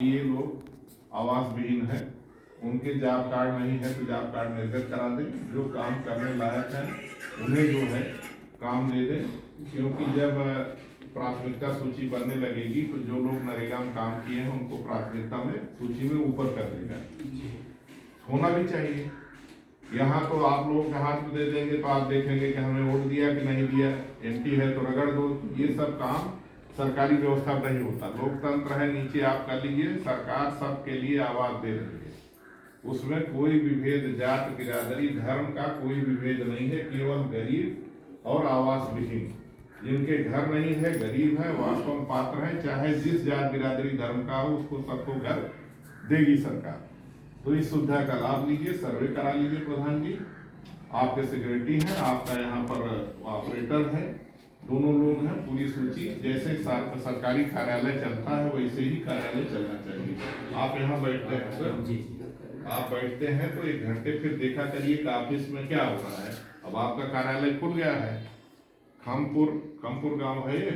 ये लोग आवास विहीन है, उनके जॉब कार्ड नहीं है तो जॉब कार्ड निर्गत करा दें। जो काम करने लायक है उन्हें जो है काम दे दें, क्योंकि जब प्राथमिकता सूची बनने लगेगी तो जो लोग नरेगा में काम किए हैं उनको प्राथमिकता में सूची में ऊपर कर देगा। होना भी चाहिए। यहाँ तो आप लोग हाथ दे देंगे तो आप देखेंगे कि हमें वोट दिया कि नहीं दिया, एमपी है तो रगड़ दो। ये सब काम सरकारी व्यवस्था नहीं होता। लोकतंत्र है, नीचे आप कर लीजिए। सरकार सबके लिए आवाज दे रही है, उसमें कोई विभेद, जात बिरादरी धर्म का कोई विभेद नहीं है। केवल गरीब और आवास विहीन, जिनके घर नहीं है, गरीब है, वास्तव पात्र है, चाहे जिस जात बिरादरी धर्म का हो, उसको सबको घर देगी सरकार। तो इस सुविधा का लाभ लीजिए, सर्वे करा लीजिए। प्रधान जी आपके सिक्योरिटी हैं, आपका यहाँ पर ऑपरेटर है, दोनों लोग हैं। पूरी सूची जैसे सरकारी कार्यालय चलता है वैसे ही कार्यालय चलना चाहिए। आप यहाँ बैठते हैं सर, आप बैठते हैं तो 1 घंटे फिर देखा करिए कि ऑफिस में क्या हो रहा है। अब आपका कार्यालय खुल गया है, खामपुर गांव है ये।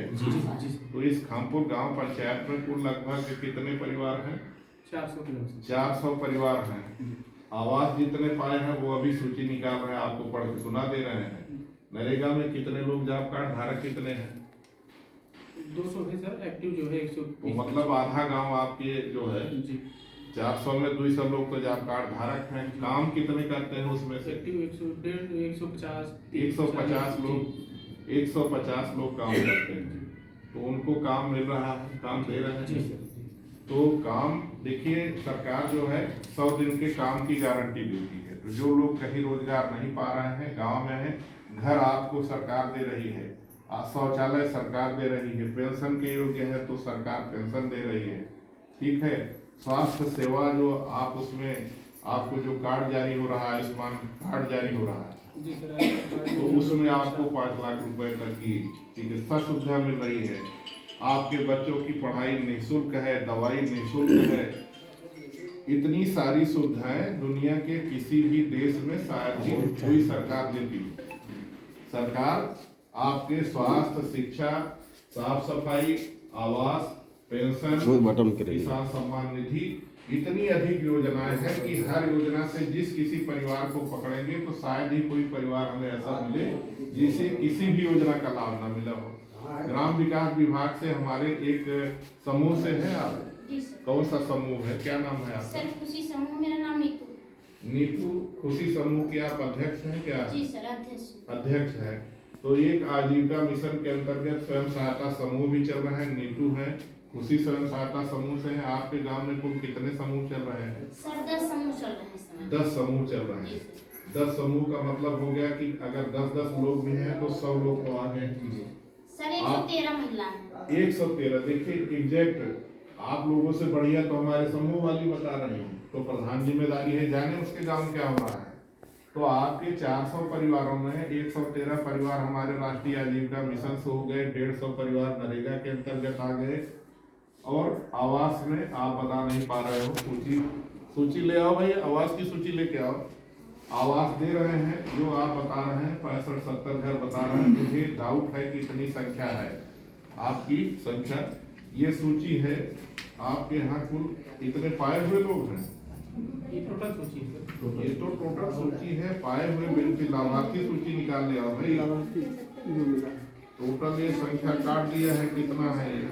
तो इस खामपुर गांव पंचायत में कुल लगभग कितने परिवार हैं? 400 परिवार हैं। आवास जितने पाए हैं वो अभी सूची निकाल रहे हैं, आपको पढ़ के सुना दे रहे हैं। नरेगा में कितने लोग जॉब कार्ड धारक कितने हैं? 200 है सर, एक्टिव जो है 120। तो मतलब आधा गांव आपके जो है 400 में 200 लोग तो जॉब कार्ड धारक हैं। काम कितने करते हैं उसमें से? एक्टिव 150 150 लोग काम करते हैं। तो उनको काम मिल रहा है, काम दे रहे हैं। तो काम देखिए, सरकार जो है 100 दिन के काम की गारंटी देती है। तो जो लोग कहीं रोजगार नहीं पा रहे हैं, गांव में है, घर आपको सरकार दे रही है, शौचालय सरकार दे रही है, पेंशन के योग्य है तो सरकार पेंशन दे रही है, ठीक है। स्वास्थ्य सेवा जो आप उसमें आपको जो कार्ड जारी हो रहा है, आयुष्मान कार्ड जारी हो रहा है, तो उसमें आपको 5 लाख रुपए तक की चिकित्सा सुविधा मिल रही है। आपके बच्चों की पढ़ाई निःशुल्क है, दवाई निःशुल्क है। इतनी सारी सुविधाएं दुनिया के किसी भी देश में शायद ही कोई सरकार देती है। सरकार आपके स्वास्थ्य, शिक्षा, साफ सफाई, आवास, पेंशन, किसान सम्मान निधि, इतनी अधिक योजनाएं हैं कि हर योजना से जिस किसी परिवार को पकड़ेंगे तो शायद ही कोई परिवार हमें ऐसा मिले जिसे किसी भी योजना का लाभ न मिला हो। ग्राम विकास विभाग से हमारे एक समूह से है आप, कौन सा समूह है, क्या नाम है आपका? सर खुशी समूह, मेरा नाम नीतू। खुशी समूह के आप अध्यक्ष हैं क्या? जी सर, अध्यक्ष है। तो एक आजीविका मिशन के अंतर्गत स्वयं सहायता समूह भी चल रहा है। नीतू है, खुशी स्वयं सहायता समूह से है। आपके गांव में कुल कितने समूह चल रहे हैं? सर 10 समूह चल रहे हैं। 10 समूह चल रहे हैं। 10 समूह का मतलब हो गया कि अगर 10-10 लोग भी हैं तो 100 लोग तो आ गए। सर 113 महिला है। 113, देखिए एग्जैक्ट आप लोगों से बढ़िया तो हमारे समूह वाली बता रही हैं। तो प्रधान जिम्मेदारी है जाने उसके गांव में क्या हो रहा है। तो आपके 400 परिवारों में 113 परिवार हमारे राष्ट्रीय आजीविका मिशन से हो गए, 150 परिवार नरेगा के अंतर्गत आ गए। और आवास में आप बता नहीं पा रहे हो, सूची ले आओ भाई, आवास की सूची लेके आओ। आवास दे रहे हैं जो आप बता रहे हैं, 65-70 घर बता रहे हैं। मुझे डाउट है कि इतनी संख्या है आपकी संख्या। ये सूची है आपके यहाँ कुल इतने पाए हुए लोग हैं। ये टोटल सूची है। ये तो टोटल सूची है, पाए हुए बिल्कुल लाभार्थी सूची निकाल ले आओ भाई। टोटल ये संख्या काट दिया है, कितना है ये?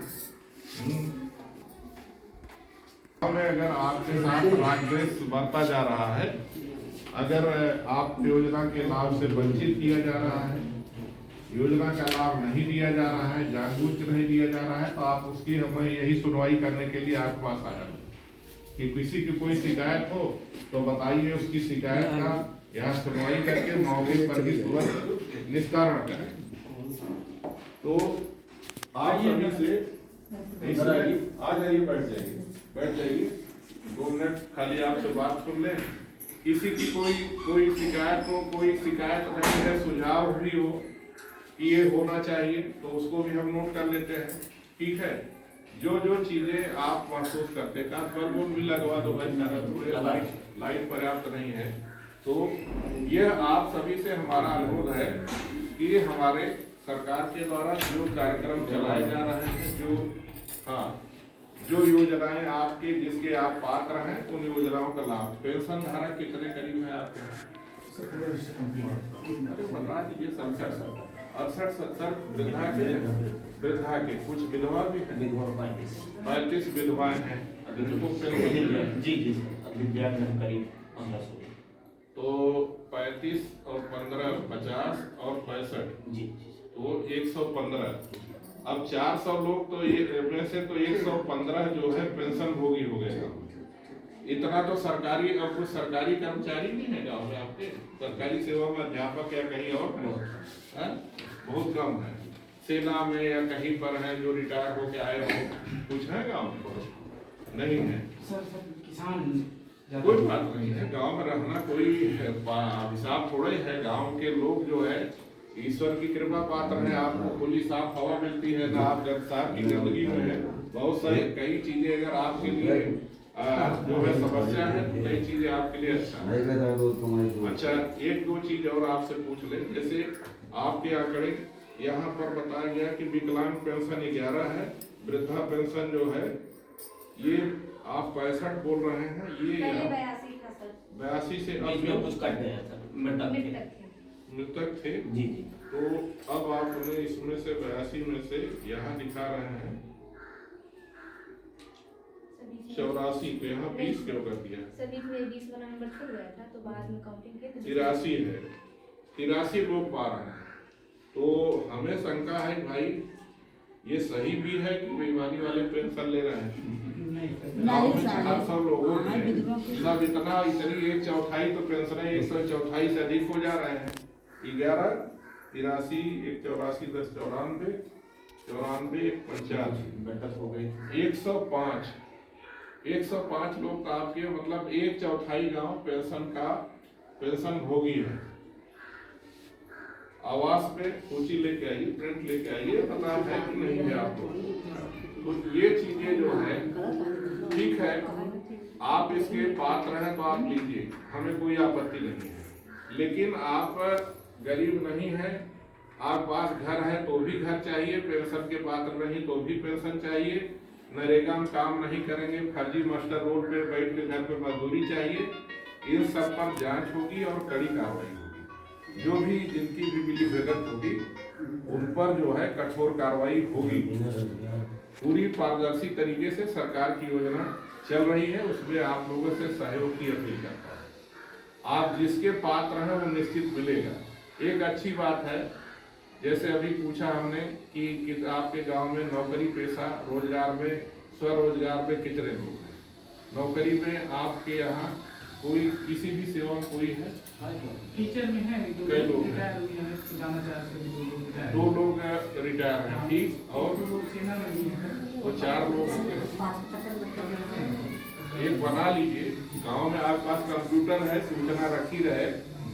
अगर आपके साथ रागद्वेष बढ़ता जा रहा है, अगर आप योजना के लाभ से वंचित किया जा रहा है, योजना का लाभ नहीं दिया जा रहा है, जानबूझ नहीं दिया जा रहा है, तो आप उसकी हमें यही सुनवाई करने के लिए आपके पास आया कि किसी की कोई शिकायत हो तो बताइए, उसकी शिकायत का यहाँ सुनवाई करके मौके पर ही तुरंत निस्तारण करें। तो आप सभी से आ जाइए, बैठ जाइए 2 मिनट खाली आपसे बात सुन लें। किसी की कोई शिकायत हो, कोई शिकायत नहीं है, सुझाव भी हो कि ये होना चाहिए तो उसको भी हम नोट कर लेते हैं, ठीक है। जो चीजें आप महसूस करते हैं, बल्ब भी लगवा दो भाई, लाइट पर्याप्त नहीं है। तो यह आप सभी से हमारा अनुरोध है कि हमारे सरकार के द्वारा जो कार्यक्रम चलाए जा रहे हैं, जो जो योजनाएं आपके जिसके आप पात्र हैं उन योजनाओं का लाभ। पेंशन धारक कितने करीब है आपके यहाँ? अरे बता दीजिए। 67 67 वृद्धा के कुछ विधवा भी हैं। 35 विधवाएं हैं। जी जी दिव्यांग करीब 1500। तो 35 और 15 50 और 65 जी तो 115। अब 400 लोग तो ये में से तो 115 जो है पेंशन भोगी हो गए। इतना तो सरकारी, अब कुछ सरकारी कर्मचारी नहीं है गाँव में आपके? सरकारी सेवा में अध्यापक या कहीं और है? बहुत कम है। सेना में या कहीं पर है जो रिटायर होके आए हो, कुछ है गाँव में? नहीं है। सर किसान कोई बात नहीं है, गांव में रहना कोई अभिशाप थोड़े है। गांव के लोग जो है ईश्वर की कृपा पात्र है। आपको खुली साफ हवा मिलती है ना, आप साफ की जिंदगी में है। बहुत सारी कई चीजें अगर आपके लिए जो है समस्या है, कई चीजें आपके लिए अच्छा है। अच्छा, एक दो चीज और आपसे पूछ ले। जैसे आपके आंकड़े यहाँ पर बताया गया कि विकलांग पेंशन 11 है, वृद्धा पेंशन जो है ये आप 65 बोल रहे हैं। ये 82 से कुछ कट गया था, मृतक थे। जी जी। तो अब आपने इसमें से 82 में से यहाँ दिखा रहे हैं 84, तो यहाँ 20 क्यों कर दिया? सभी में 20 वाला नंबर छूट गया था तो बाद में काउंटिंग किया तो 83 है। 83 लोग पा रहे हैं। तो हमें शंका है भाई ये सही भी है कि बेईमानी वाले पेंशन ले रहे हैं? गाँव में 400 लोगों में सब इतनी 1/4 तो पेंशन 1/4 से अधिक हो जा रहे हैं। 11 83 184 10 94 94 50 हो गई। 105 लोग का आपके मतलब 1/4 गांव पेंशन भोगी है। आवास पे सूची लेके आइए, प्रिंट लेके आइए, पता है कि नहीं है आपको? तो ये चीजें जो है ठीक है, आप इसके पात्र हैं तो आप लीजिए, हमें कोई आपत्ति नहीं है। लेकिन आप गरीब नहीं है, आप पास घर है तो भी घर चाहिए, पेंशन के पात्र नहीं तो भी पेंशन चाहिए, नरेगा में काम नहीं करेंगे, फर्जी मास्टर रोड पे बैठ के घर पे मजदूरी चाहिए, इन सब पर जांच होगी और कड़ी कार्रवाई होगी। जो भी जिनकी भी मिली भगत होगी उन पर जो है कठोर कार्रवाई होगी। पूरी पारदर्शी तरीके से सरकार की योजना चल रही है, उसमें आप लोगों से सहयोग की अपील करता हूँ। आप जिसके पात्र हैं वो निश्चित मिलेगा। एक अच्छी बात है, जैसे अभी पूछा हमने कि आपके गांव में नौकरी पेशा रोजगार में स्वरोजगार में कितने लोग हैं? नौकरी में आपके यहाँ कोई किसी भी सेवा में कोई है? टीचर में है, कई लोग रिटायर हुए हैं, जाना चाहते हैं, 2 लोग रिटायर हैं, ठीक, और सेना में भी है तो 4 लोग एक बना लीजिए। गांव में आपके पास कंप्यूटर है, सूचना रखी रहे,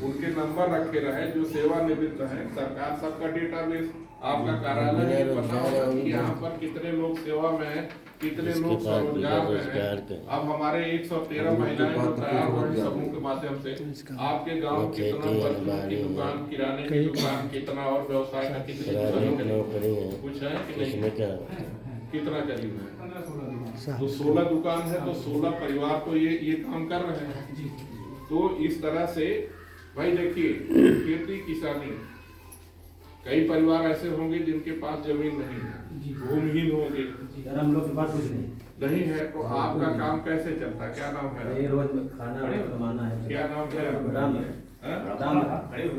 उनके नंबर रखे रहे जो सेवानिवृत्त है। सरकार सबका डेटाबेस आपका कार्यालय में पता होगा कि यहाँ पर कितने लोग सेवा में हैं, कितने लोग स्वरोजगार में हैं। अब हमारे 113 महिलाएं जो तैयार हो रही समूह के माध्यम से आपके गांव कितना मजदूर की दुकान, किराने की दुकान, कितना और व्यवसाय का कितनी कुछ है कि नहीं? कितना करीब है? तो 16 दुकान है, तो 16 परिवार तो ये काम कर रहे हैं। तो इस तरह से भाई देखिए, खेती किसानी, कई परिवार ऐसे होंगे जिनके पास जमीन नहीं है, भूमिहीन होंगे, हम लोग के पास कुछ नहीं है, तो आपका काम कैसे चलता है? क्या नाम है? ये रोज खाना कमाना है। क्या नाम है?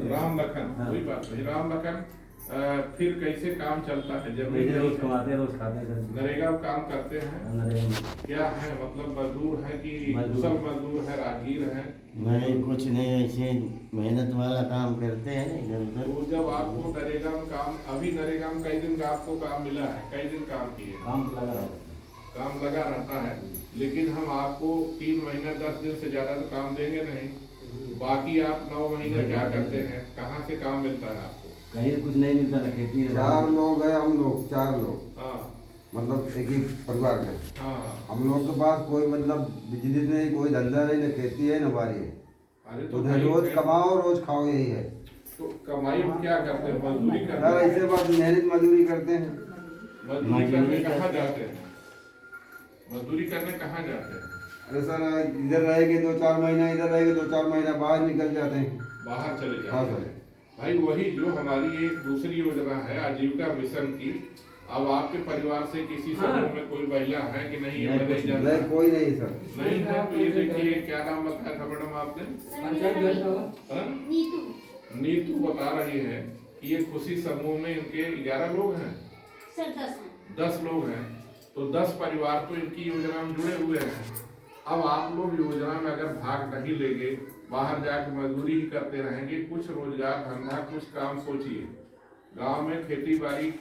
राम लखन। कोई बात नहीं, राम लखन। फिर कैसे काम चलता है? जमीन रोज कमाते हैं, रोज खाते हैं। नरेगा में काम करते हैं? क्या है मतलब मजदूर है कि कुशल मजदूर है, राहगीर है? नहीं, कुछ नहीं, ऐसे मेहनत वाला काम करते हैं। तो जब आपको नरेगा में काम, अभी नरेगा में कई दिन का आपको काम मिला है, कई दिन काम किए? काम लगा रहता है, लेकिन हम आपको 3 महीना 10 दिन से ज्यादा तो काम देंगे नहीं। बाकी आप 9 महीने क्या करते हैं? कहाँ से काम मिलता है आपको? कहीं कुछ नहीं मिलता ना, खेती है। 4 लोग हैं हम लोग, 4 लोग। हाँ मतलब एक ही परिवार के। हाँ। हम लोग के पास कोई मतलब बिजनेस नहीं, कोई धंधा नहीं, न खेती है न बारी है। अरे तो रोज कमाओ रोज खाओ, यही है। तो कमाई में क्या करते हैं? मजदूरी करते यार हैं? ऐसे बात मेहनत मजदूरी करते हैं। मजदूरी करने कहाँ जाते हैं? मजदूरी करने कहाँ जाते हैं? अरे सर इधर रहेंगे 2-4 महीना, इधर रहेंगे 2-4 महीना, बाहर निकल जाते हैं। बाहर चले हाँ जाते सर। हैं। भाई वही जो हमारी एक दूसरी योजना है आजीविका मिशन की, अब आपके परिवार से किसी समूह में कोई महिला है कि नहीं है? नहीं जानता। नहीं, कोई नहीं सर। नहीं है तो ये देखिए क्या नाम बताया था मैडम आपने? हाँ? नीतू नीतू बता रही है कि ये खुशी समूह में इनके 11 लोग हैं, सर 10 हैं। 10 लोग हैं, तो 10 परिवार तो इनकी योजना में जुड़े हुए हैं। अब आप लोग योजना में अगर भाग नहीं लेंगे, बाहर जाकर मजदूरी ही करते रहेंगे, कुछ रोजगार धंधा कुछ काम सोचिए। गांव में खेती बाड़ी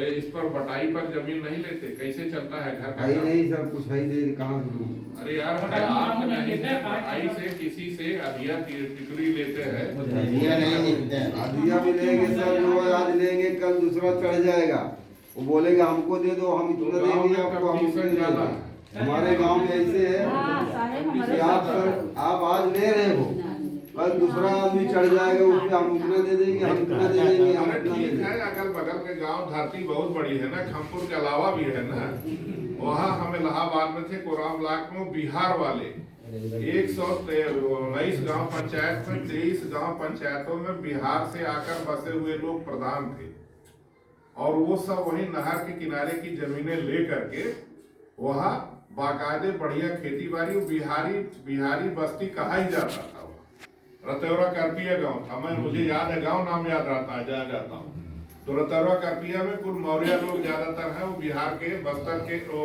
इस पर बटाई पर जमीन नहीं लेते, कैसे चलता है घर का है ही काम? नहीं सर, कुछ है ही नहीं, कहाँ से दूँ? अरे यार आप नहीं है, बटाई से किसी से अधिया टिकड़ी लेते हैं। अधिया नहीं मिलता है। अधिया भी लेंगे सर, जो आज लेंगे कल दूसरा चढ़ जाएगा, वो बोलेंगे हमको दे दो, हम तो इतना गांव देंगे में आपको, हम कंपटीशन इतना ज्यादा देंगे। है। हमारे गांव में ऐसे है कि आप सर आप आज ले रहे हो, कल दूसरा आदमी चढ़ जाएगा, उसमें हम उतना दे देंगे, हम इतना दे देंगे, हम अरे इतना दे ठीक देंगे। है, अगल बगल के गांव धरती बहुत बड़ी है ना, खमपुर के अलावा भी है ना। वहाँ हम इलाहाबाद में थे, कोराम ब्लॉक में बिहार वाले 119 गांव पंचायत में 23 गांव पंचायतों में बिहार से आकर बसे हुए लोग प्रधान थे, और वो सब वही नहर के किनारे की जमीनें ले करके वहाँ बाकायदे बढ़िया खेती बाड़ी, बिहारी बस्ती कहा ही जाता था। रतौरा करपिया गांव था, मैं मुझे याद है, गांव नाम याद रहता है, जहाँ जाता हूँ तो रतौरा करपिया में कुल मौर्य लोग ज्यादातर है, वो बिहार के बस्तर के वो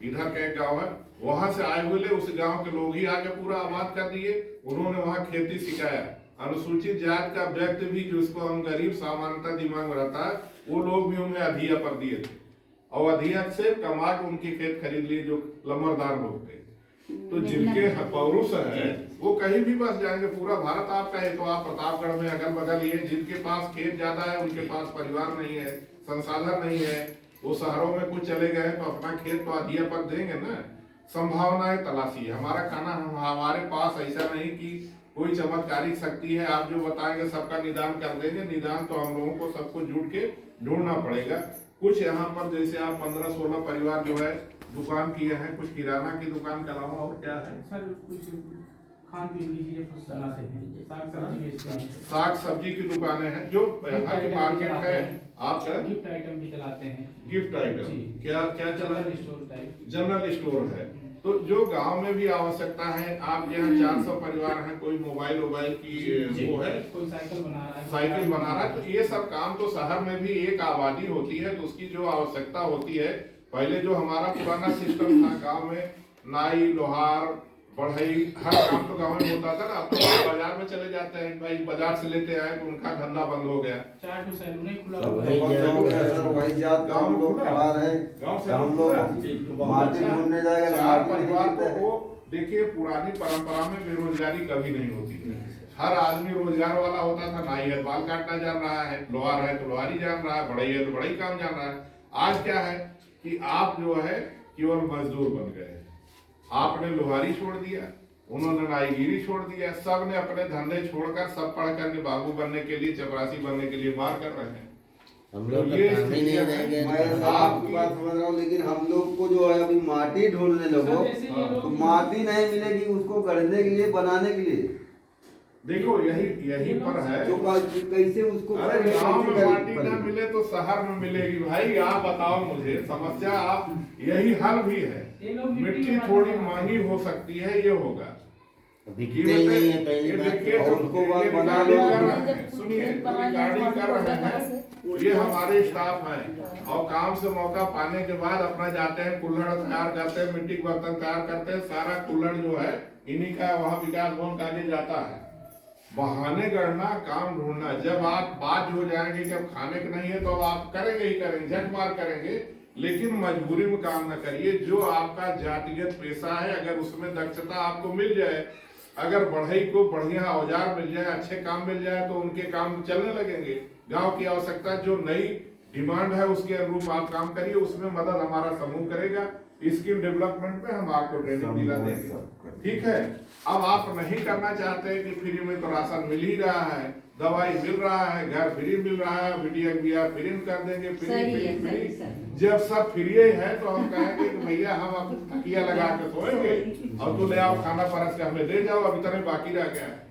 इधर का एक गाँव है, वहां से आए हुए उस गांव के लोग ही आके पूरा आबाद कर दिए। उन्होंने वहां खेती सिखाया। अनुसूचित जाति का व्यक्ति भी जिसको हम गरीब सामान्यतः दिमाग में रहता है, वो लोग भी उन्हें अधिया पर दिए थे, और अधिया से कमा के उनके खेत खरीद लिए जो लंबरदार लोग थे। तो जिनके पौरुष है वो कहीं भी बस जाएंगे, पूरा भारत आपका है। तो आप प्रतापगढ़ में अगल बगल ये जिनके पास खेत ज्यादा है, उनके पास परिवार नहीं है, संसाधन नहीं है, वो शहरों में कुछ चले गए तो अपना खेत तो अधिया पर देंगे ना। संभावनाएं तलाशी है। हमारा खाना हमारे पास ऐसा नहीं कि कोई चमत्कारिक शक्ति है, आप जो बताएंगे सबका निदान कर देंगे। निदान तो हम लोगों को सबको जुड़ के ढूंढना पड़ेगा। कुछ यहाँ पर जैसे आप 15-16 परिवार जो है दुकान किए हैं, कुछ किराना की दुकान के अलावा और क्या है? सर कुछ खान पीन की चीजें कुछ बनाते हैं, साग सब्जी बेचते हैं। साग सब्जी की दुकानें हैं जो यहाँ की मार्केट है। आपका गिफ्ट आइटम भी चलाते हैं। गिफ्ट आइटम जी। क्या क्या चला? General store type. General store है। तो जो गांव में भी आवश्यकता है, आप यहाँ 400 परिवार हैं, कोई मोबाइल की वो है, कोई साइकिल बना रहा है, साइकिल बना रहा है, तो ये सब काम तो शहर में भी एक आबादी होती है, तो उसकी जो आवश्यकता होती है। पहले जो हमारा पुराना सिस्टम था, गांव में नाई, लोहार, बढ़ई, हर काम तो गांव में होता था ना। अब तो बाजार में चले जाते हैं, भाई बाजार से लेते आए तो उनका धंधा बंद हो गया। 4 सैलून ही खुला सब हुआ वही है। वही जात का हम लोग खड़ा रहे, गांव से हम लोग मार्केट ढूंढने जाएगा, चार मार्केट नहीं परिवार मिलता है। को देखिए, पुरानी परंपरा में बेरोजगारी कभी नहीं होती है। हर आदमी रोजगार वाला होता था। नाई है बाल काटना जान रहा है, लोहार है तो लोहारी जान रहा है, बढ़ई है तो बढ़ई काम जान रहा है। आज क्या है कि आप जो है केवल मजदूर बन गए। आपने लोहारी छोड़ दिया, उन्होंने नाईगिरी छोड़ दिया, सब ने अपने धंधे छोड़कर सब पढ़ करके बाबू बनने के लिए, चपरासी बनने के लिए मार कर रहे हैं। हम लोग तो ये तो काम ही नहीं रहेंगे। मैं आपकी बात समझ रहा हूँ, लेकिन हम लोग को जो है अभी माटी ढूंढने लगो सर, जैसे ये तो लोग- माटी नहीं मिलेगी उसको गढ़ने के लिए, बनाने के लिए। देखो यही पर है। तो कैसे उसको अरे करेंगे, गांव में कैसे माटी करेंगे? ना मिले तो शहर में मिलेगी। भाई आप बताओ मुझे समस्या, आप यही हल भी है। ये लोग मिट्टी थोड़ी महंगी हो सकती है, ये होगा। दिखते ही नहीं है पहली ये बात देखिए तो। जो उनको बात बना रिकॉर्डिंग लो। कर रहे हैं, सुनिए रिकॉर्डिंग कर रहे हैं, ये हमारे स्टाफ हैं, और काम से मौका पाने के बाद अपना जाते हैं, कुल्हड़ तैयार करते हैं, मिट्टी के बर्तन तैयार करते हैं। सारा कुल्हड़ जो है इन्हीं का वहाँ विकास भवन का आगे जाता है। बहाने गढ़ना, काम ढूंढना। जब आप बात हो जाएंगे कि अब खाने के नहीं है तो अब आप करेंगे ही करेंगे, झट मार करेंगे, लेकिन मजबूरी में काम न करिए। जो आपका जातिगत पेशा है, अगर उसमें दक्षता आपको मिल जाए, अगर बढ़ई को बढ़िया औजार मिल जाए, अच्छे काम मिल जाए, तो उनके काम चलने लगेंगे। गांव की आवश्यकता जो नई डिमांड है उसके अनुरूप आप काम करिए, उसमें मदद हमारा समूह करेगा। स्किल डेवलपमेंट में हम आपको ट्रेनिंग दिला देंगे, ठीक है। अब आप नहीं करना चाहते कि फ्री में तो राशन मिल ही रहा है, दवाई मिल रहा है, घर फ्री मिल रहा है, वीडियो फ्री कर देंगे, फ्री। जब सब फ्री है तो हम कहेंगे कि भैया हम अब तकिया लगा के सोएंगे और तो ले आओ खाना परस के हमें दे जाओ, अभी तक बाकी रह गया है,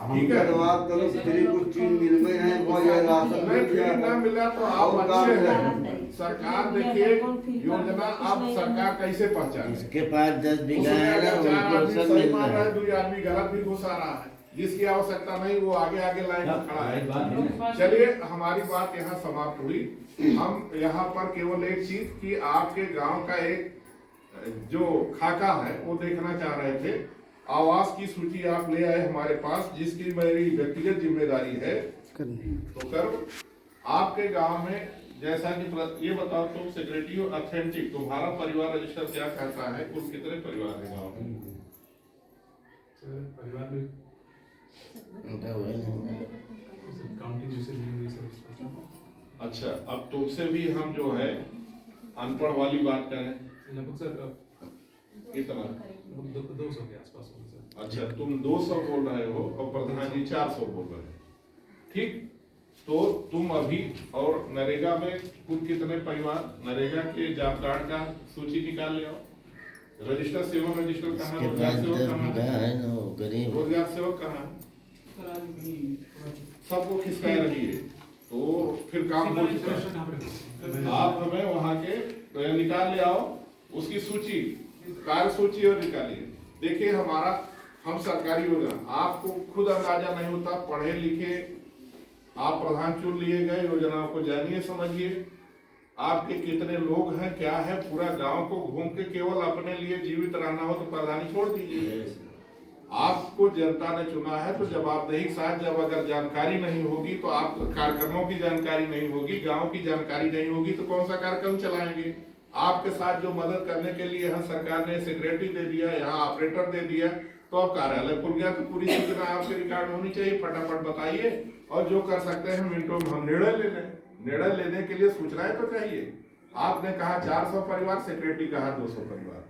ठीक है। तो आप चलो फ्री कुछ चीज मिल गए हैं, वो ये राशन नहीं मिल फ्री गया ना मिला तो आप अच्छे हैं। सरकार देखिए योजना अब सरकार कैसे पहचाने, इसके पास 10 बीघा उसमें है ना, अगर 4 उनको आदमी सब सही मिल मान रहा रहा है। है, 2 आदमी गलत भी घुसा रहा है, जिसकी आवश्यकता नहीं वो आगे लाइन में खड़ा है। बात है। चलिए हमारी बात यहाँ समाप्त हुई। हम यहाँ पर केवल एक चीज कि आपके गांव का एक जो खाका है वो देखना चाह रहे थे। आवास की सूची आप ले आए हमारे पास, जिसकी मेरी व्यक्तिगत जिम्मेदारी है तो कर आपके गांव में, जैसा कि ये बताओ तुम सेक्रेटरी हो ऑथेंटिक, तुम्हारा परिवार रजिस्टर क्या कहता है, कुल कितने परिवार है गाँव में? परिवार में उनका वही नहीं है। काउंटिंग जैसे नहीं हुई सब। अच्छा, अब तुमसे भी हम जो है अनपढ़ वाली बात करें, लगभग सर कितना? 200 के आसपास होंगे सर। अच्छा, तुम 200 बोल रहे हो और प्रधान जी 400 बोल रहे हैं, ठीक। तो तुम अभी और नरेगा में कुल कितने परिवार, नरेगा के जॉब कार्ड का सूची निकाल ले आओ। रजिस्टर सेवक रजिस्टर कहाँ है, इसके रोजगार पास सेवक 10 कहाँ बीघा है, है ना, वो गरीब। रोजगार सेवक कहाँ है, सबको खिसका रही है तो फिर काम हो चुका है। आप हमें वहाँ के निकाल ले आओ उसकी सूची, कार्य सूची और निकालिए। देखिए हम सरकारी योजना, आपको खुद अंदाजा नहीं होता, पढ़े लिखे आप प्रधान चुन लिए गए, योजनाओं को जानिए समझिए, आपके कितने लोग हैं क्या है, पूरा गांव को घूम के केवल अपने लिए जीवित रहना हो तो प्रधानी छोड़ दीजिए। आपको जनता ने चुना है तो जवाबदेही के साथ, जब अगर जानकारी नहीं होगी तो आप कार्यक्रमों की जानकारी नहीं होगी, गांव की जानकारी नहीं होगी तो कौन सा कार्यक्रम चलाएंगे। आपके साथ जो मदद करने के लिए यहाँ सरकार ने सेक्रेटरी दे दिया, यहाँ ऑपरेटर दे दिया, तो अब कार्यालय खुल गया तो पूरी सूचना आपके रिकॉर्ड होनी चाहिए, फटाफट बताइए और जो कर सकते हैं मिनटों में हम निर्णय ले लें। निर्णय लेने के लिए सूचनाएं तो चाहिए। आपने कहा 400 परिवार, सेक्रेटरी कहा 200 परिवार,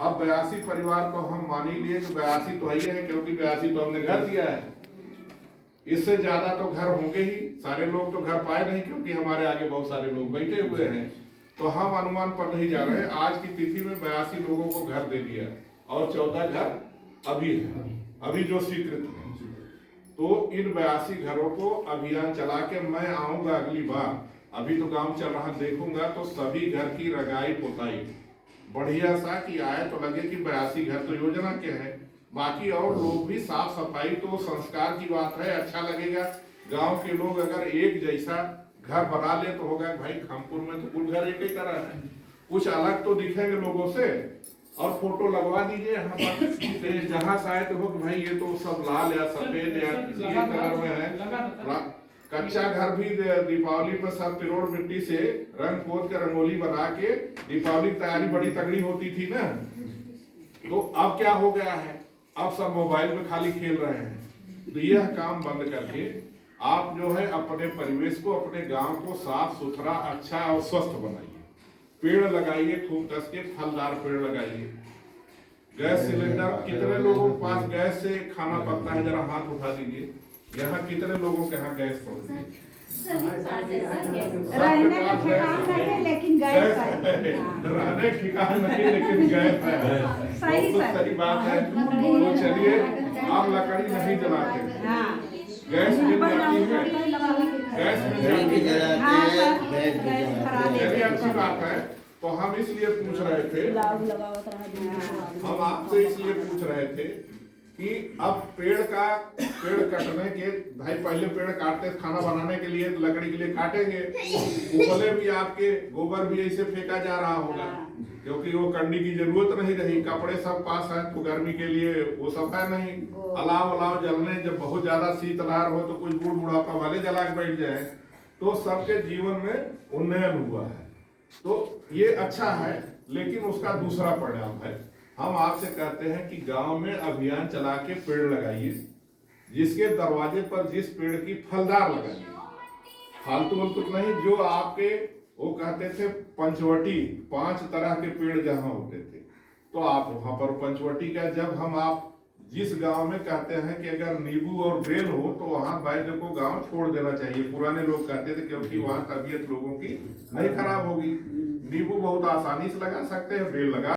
अब 82 परिवार को हम मान ही लिए कि 82 तो है, क्योंकि 82 तो हमने घर दिया है, इससे ज्यादा तो घर होंगे ही, सारे लोग तो घर पाए नहीं क्योंकि हमारे आगे बहुत सारे लोग बैठे हुए हैं, तो हम अनुमान पर नहीं जा रहे। आज की तिथि में 82 लोगों को घर दे दिया और 14 घर अभी जो स्वीकृत है। तो इन 82 घरों को अभियान चला के मैं आऊंगा अगली बार, अभी तो गांव चल रहा देखूंगा, तो सभी घर की रंगाई पोताई बढ़िया सा कि आए तो लगे कि 82 घर तो योजना के हैं, बाकी और लोग भी साफ सफाई तो संस्कार की बात है, अच्छा लगेगा। गांव के लोग अगर एक जैसा घर बना ले तो होगा भाई, खामपुर में तो कुल घर एक ही तरह है, कुछ अलग तो दिखेंगे लोगों से। और फोटो लगवा दीजिए यहाँ पर, जहाँ शायद हो भाई ये तो सब लाल या सफेद या किसी कलर में है। कच्चा घर भी दीपावली में सब पिरोड़ मिट्टी से रंग पोत के रंगोली बना के दीपावली की तैयारी बड़ी तगड़ी होती थी ना, तो अब क्या हो गया है, अब सब मोबाइल में खाली खेल रहे हैं। तो यह काम बंद करके आप जो है अपने परिवेश को, अपने गांव को साफ सुथरा, अच्छा और स्वस्थ बनाइए। पेड़ लगाइए, खूब कस के फलदार पेड़ लगाइए। गैस सिलेंडर, कितने लोगों के पास गैस से खाना पकता है, जरा हाथ उठा दीजिए। यहाँ कितने लोगों के यहाँ गैस पड़ती है? रहने का ठिकाना नहीं है लेकिन गैस है। रहने का ठिकाना नहीं लेकिन गैस है, सही सही बात है। तो चलिए आप लकड़ी नहीं जलाते, गैस मिल जाती है, गैस मिल जाती है, चलिए अच्छी बात है। तो हम इसलिए पूछ रहे थे, हम आपसे इसलिए पूछ रहे थे कि अब पेड़ कटने के, भाई पहले पेड़ काटते खाना बनाने के लिए, लकड़ी के लिए काटेंगे, उपले भी आपके गोबर भी ऐसे फेंका जा रहा होगा क्योंकि वो कंडी की जरूरत नहीं रही, कपड़े सब पास है तो गर्मी के लिए वो सब है नहीं। अलाव जलने, जब बहुत ज्यादा शीतलहर हो तो कुछ बूढ़ बुढ़ापा वाले जला के बैठ जाए, तो सबके जीवन में उन्नयन हुआ है। तो ये अच्छा है, लेकिन उसका दूसरा परिणाम है। हम आपसे कहते हैं कि गांव में अभियान चला के पेड़ लगाइए, जिसके दरवाजे पर जिस पेड़ की फलदार लगाइए, फालतू नहीं, जो आपके वो कहते थे पंचवटी 5 तरह के पेड़ जहाँ होते थे, तो आप वहां पर पंचवटी का जब हम आप जिस गांव में कहते हैं कि अगर नींबू और बेल हो तो वहां वैद्य को गांव छोड़ देना चाहिए। पुराने लोग कहते थे क्योंकि वहां तबीयत लोगों की नहीं खराब होगी। नींबू बहुत आसानी से लगा सकते हैं, बेल लगा